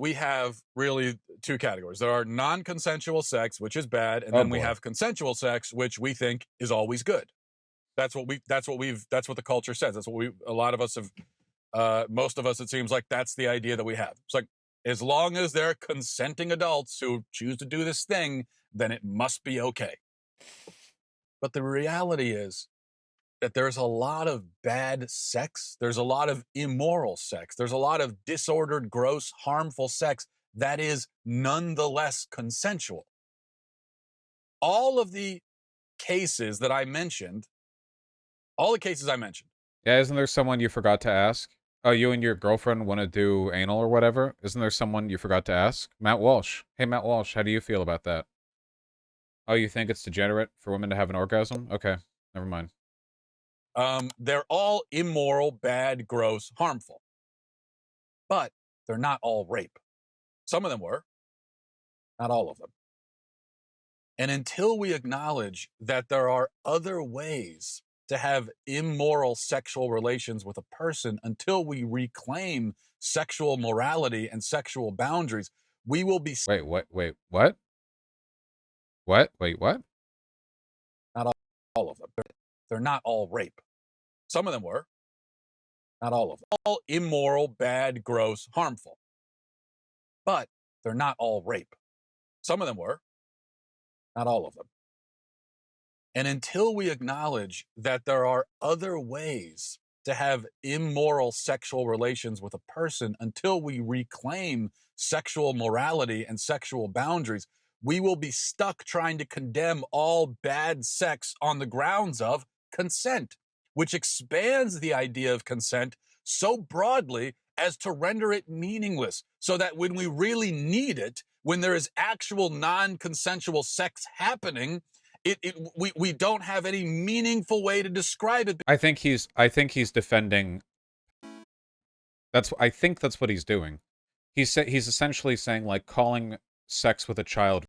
we have really two categories. There are non-consensual sex, which is bad, and Oh then we boy. have consensual sex, which we think is always good. That's what the culture says. A lot of us have, most of us, it seems like that's the idea that we have. It's like, as long as they're consenting adults who choose to do this thing, then it must be okay. But the reality is that there's a lot of bad sex. There's a lot of immoral sex. There's a lot of disordered, gross, harmful sex that is nonetheless consensual. All of the cases that I mentioned, Yeah, isn't there someone you forgot to ask? Oh, you and your girlfriend want to do anal or whatever? Isn't there someone you forgot to ask? Matt Walsh. Hey, Matt Walsh, how do you feel about that? Oh, you think it's degenerate for women to have an orgasm? Okay, never mind. they're all immoral, bad, gross, harmful. But they're not all rape. Some of them were, not all of them. And until we acknowledge that there are other ways to have immoral sexual relations with a person, until we reclaim sexual morality and sexual boundaries, we will be... Wait, what? Wait, what? What? Wait, what? Not all of them. They're not all rape. Some of them were, not all of them. All immoral, bad, gross, harmful. But they're not all rape. Some of them were, not all of them. And until we acknowledge that there are other ways to have immoral sexual relations with a person, until we reclaim sexual morality and sexual boundaries, we will be stuck trying to condemn all bad sex on the grounds of consent, which expands the idea of consent so broadly as to render it meaningless, so that when we really need it, when there is actual non-consensual sex happening, we don't have any meaningful way to describe it. I think he's defending. I think that's what he's doing. He's essentially saying, like, calling sex with a child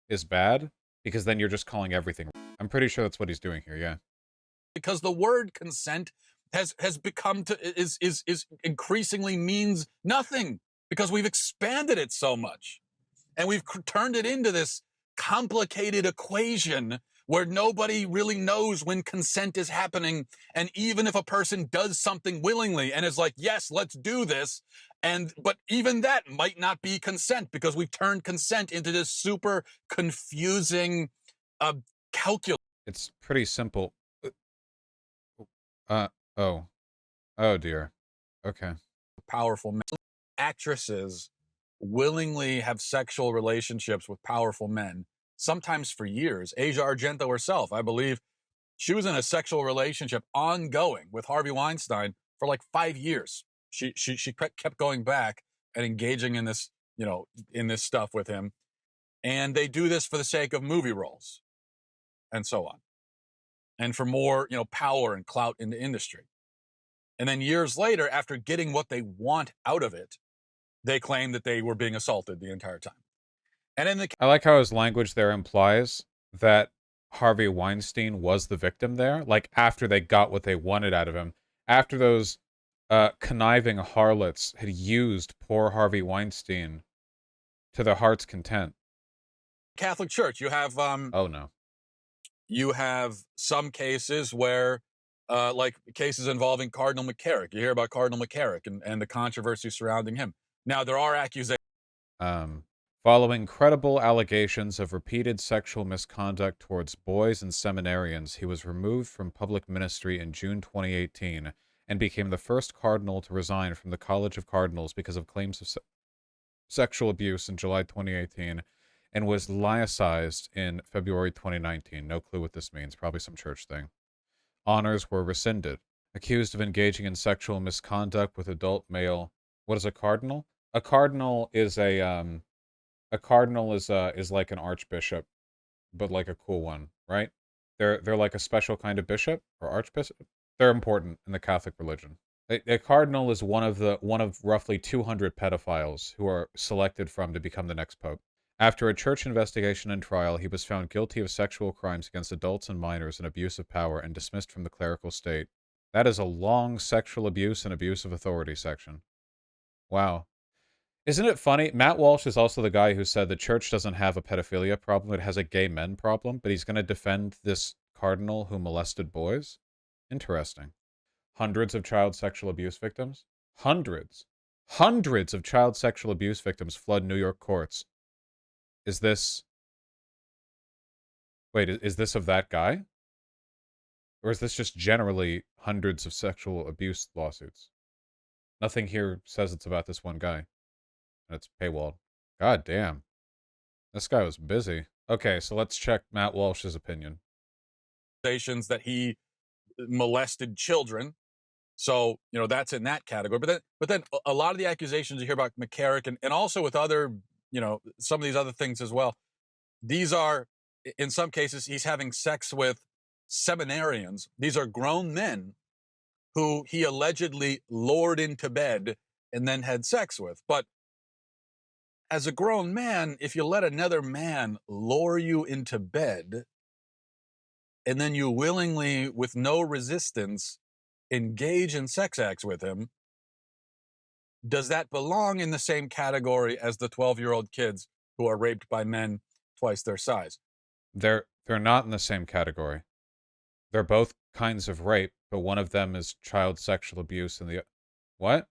is bad because then you're just calling everything. I'm pretty sure that's what he's doing here. Yeah. Because the word consent has become is increasingly means nothing, because we've expanded it so much, and we've turned it into this complicated equation where nobody really knows when consent is happening. And even if a person does something willingly and is like, yes, let's do this, but even that might not be consent, because we've turned consent into this super confusing calculus. It's pretty simple. Oh. Oh, dear. Okay. Powerful men. Actresses willingly have sexual relationships with powerful men, sometimes for years. Asia Argento herself, I believe, she was in a sexual relationship ongoing with Harvey Weinstein for like 5 years. She kept going back and engaging in this, in this stuff with him. And they do this for the sake of movie roles and so on, and for more, power and clout in the industry. And then years later, after getting what they want out of it, they claim that they were being assaulted the entire time. And in the... I like how his language there implies that Harvey Weinstein was the victim there. Like, after they got what they wanted out of him. After those conniving harlots had used poor Harvey Weinstein to their heart's content. Catholic Church, you have... oh, no. You have some cases where, like cases involving Cardinal McCarrick. You hear about Cardinal McCarrick and the controversy surrounding him. Now, there are accusations... Following credible allegations of repeated sexual misconduct towards boys and seminarians, he was removed from public ministry in June 2018 and became the first cardinal to resign from the College of Cardinals because of claims of sexual abuse in July 2018, and was laicized in February 2019. No clue what this means. Probably some church thing. Honors were rescinded. Accused of engaging in sexual misconduct with adult male... What is a cardinal? A cardinal is is like an archbishop, but like a cool one, right? They're like a special kind of bishop or archbishop. They're important in the Catholic religion. A cardinal is one of roughly 200 pedophiles who are selected from to become the next pope. After a church investigation and trial, he was found guilty of sexual crimes against adults and minors and abuse of power, and dismissed from the clerical state. That is a long sexual abuse and abuse of authority section. Wow. Isn't it funny? Matt Walsh is also the guy who said the church doesn't have a pedophilia problem, it has a gay men problem, but he's going to defend this cardinal who molested boys? Interesting. Hundreds of child sexual abuse victims? Hundreds. Hundreds of child sexual abuse victims flood New York courts. Is this... Wait, is this of that guy? Or is this just generally hundreds of sexual abuse lawsuits? Nothing here says it's about this one guy. And it's paywalled. God damn. This guy was busy. Okay, so let's check Matt Walsh's opinion. That he molested children. So, that's in that category. But then a lot of the accusations you hear about McCarrick and also with other, some of these other things as well. These are, in some cases, he's having sex with seminarians. These are grown men who he allegedly lured into bed and then had sex with. But as a grown man, if you let another man lure you into bed and then you willingly, with no resistance, engage in sex acts with him, does that belong in the same category as the 12-year-old kids who are raped by men twice their size? They're not in the same category. They're both kinds of rape, but one of them is child sexual abuse and the... What?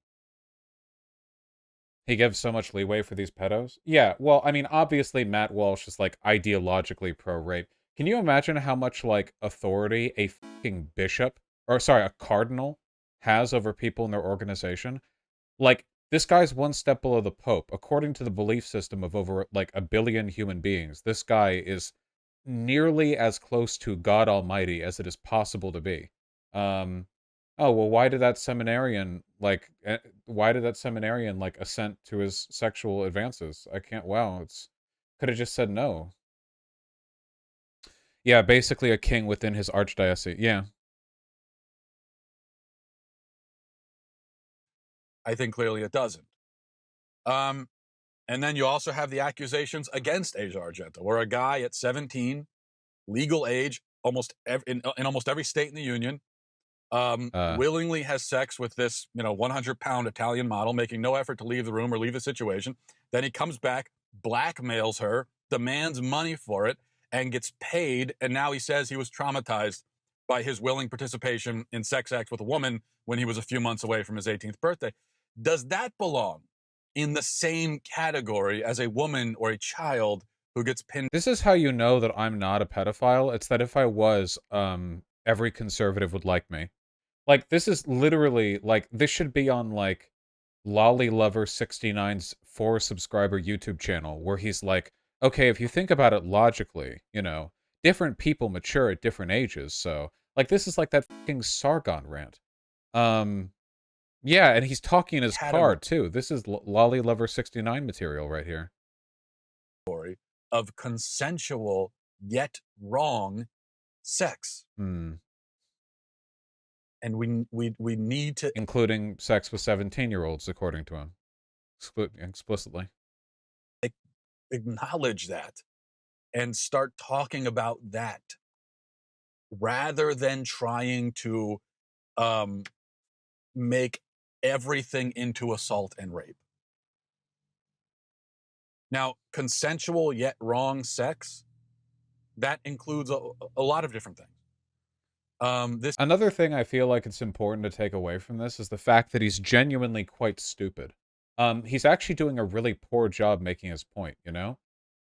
He gives so much leeway for these pedos? Yeah, well, I mean, obviously Matt Walsh is, like, ideologically pro-rape. Can you imagine how much, like, authority a fucking bishop, or sorry, a cardinal, has over people in their organization? Like, this guy's one step below the Pope. According to the belief system of over, like, 1 billion human beings, this guy is nearly as close to God Almighty as it is possible to be. Oh, well, why did that seminarian, like, assent to his sexual advances? I can't, wow, could have just said no. Yeah, basically a king within his archdiocese, yeah. I think clearly it doesn't. And then you also have the accusations against Asia Argento, where a guy at 17, legal age, in almost every state in the union, willingly has sex with this, 100-pound Italian model, making no effort to leave the room or leave the situation. Then he comes back, blackmails her, demands money for it, and gets paid. And now he says he was traumatized by his willing participation in sex acts with a woman when he was a few months away from his 18th birthday. Does that belong in the same category as a woman or a child who gets pinned? This is how you know that I'm not a pedophile. It's that if I was, every conservative would like me. Like, this is literally, like, this should be on, like, Lolly Lover 69's 4-subscriber YouTube channel, where he's like, okay, if you think about it logically, different people mature at different ages, so, like, this is like that fucking Sargon rant. Yeah, and he's talking in his car, too. This is Lolly Lover 69 material right here. Of consensual, yet wrong, sex. Hmm. And we need to... Including sex with 17-year-olds, according to him. Explicitly. Acknowledge that and start talking about that rather than trying to make everything into assault and rape. Now, consensual yet wrong sex, that includes a lot of different things. Another thing I feel like it's important to take away from this is the fact that he's genuinely quite stupid. He's actually doing a really poor job making his point,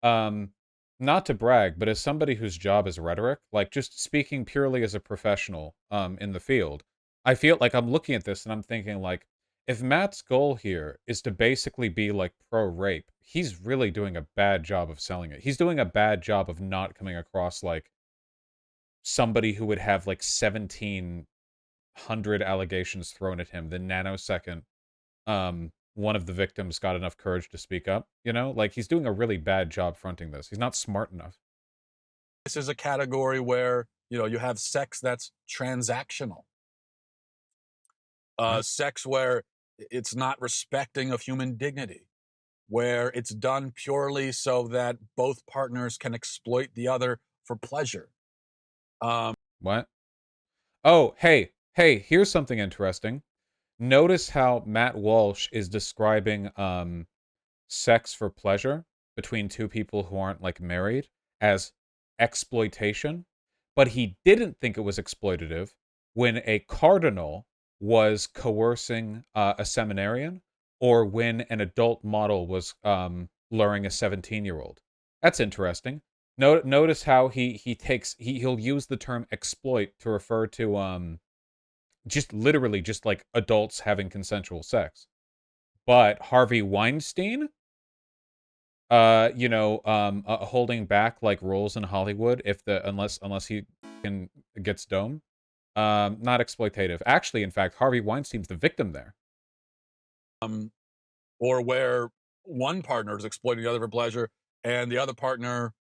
Not to brag, but as somebody whose job is rhetoric, like, just speaking purely as a professional, in the field, I feel like I'm looking at this and I'm thinking, like, if Matt's goal here is to basically be, like, pro-rape, he's really doing a bad job of selling it. He's doing a bad job of not coming across, like, somebody who would have, like, 1,700 allegations thrown at him the nanosecond one of the victims got enough courage to speak up, Like, he's doing a really bad job fronting this. He's not smart enough. This is a category where, you have sex that's transactional. Sex where it's not respecting of human dignity, where it's done purely so that both partners can exploit the other for pleasure. What? Oh, hey, here's something interesting. Notice how Matt Walsh is describing sex for pleasure between two people who aren't like married as exploitation, but he didn't think it was exploitative when a cardinal was coercing a seminarian or when an adult model was luring a 17-year-old. That's interesting. Notice how he'll use the term exploit to refer to just literally just like adults having consensual sex. But Harvey Weinstein, holding back like roles in Hollywood unless he gets dome, not exploitative. Actually, in fact, Harvey Weinstein's the victim there. Or where one partner is exploiting the other for pleasure, and the other partner,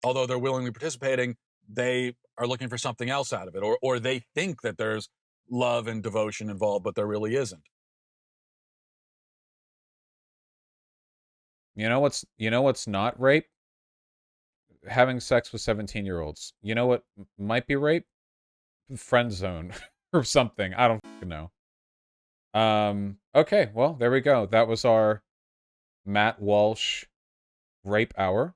although they're willingly participating, they are looking for something else out of it, or they think that there's love and devotion involved, but there really isn't. You know what's not rape? Having sex with 17-year-olds. You know what might be rape? Friend zone or something. I don't know. Okay, well, there we go. That was our Matt Walsh rape hour.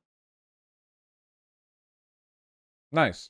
Nice.